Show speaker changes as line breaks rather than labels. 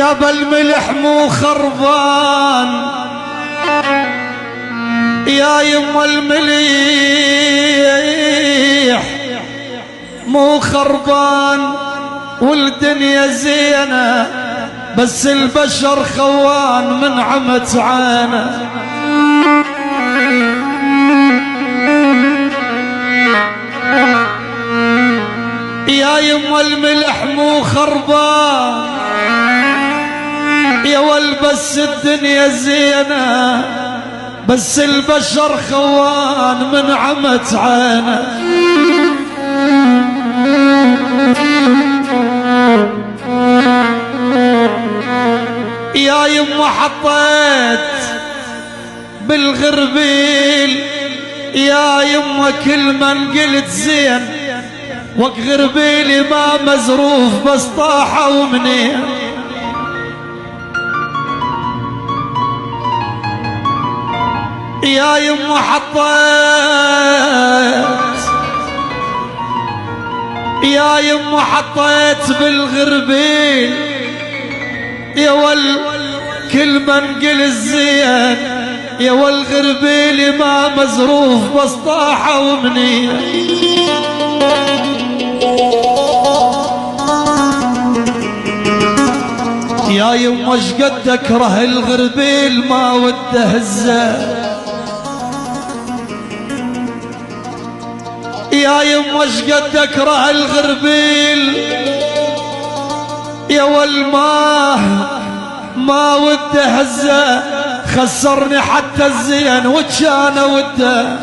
يا بالملح مو خربان يا يما المليح مو خربان، والدنيا زينة بس البشر خوان من عمت عانه. يا يما الملح مو خربان يا والبس الدنيا زينة بس البشر خوان من عمت عانه. يا يما حطيت بالغربيل يا يما كل من قلت زين وق غربيلي ما مزروف بس طاحوا منين. يا يما يا يما حطيت بالغربيل يا كل من قل زين يا والغربيل ما مزروف بس طاحوا مني. يا يما شقد اكره الغربيل ما وده هزه. يا يما شقد اكره الغربيل يا والماه ما وده هزه، خسرني حتى الزين وكان وده.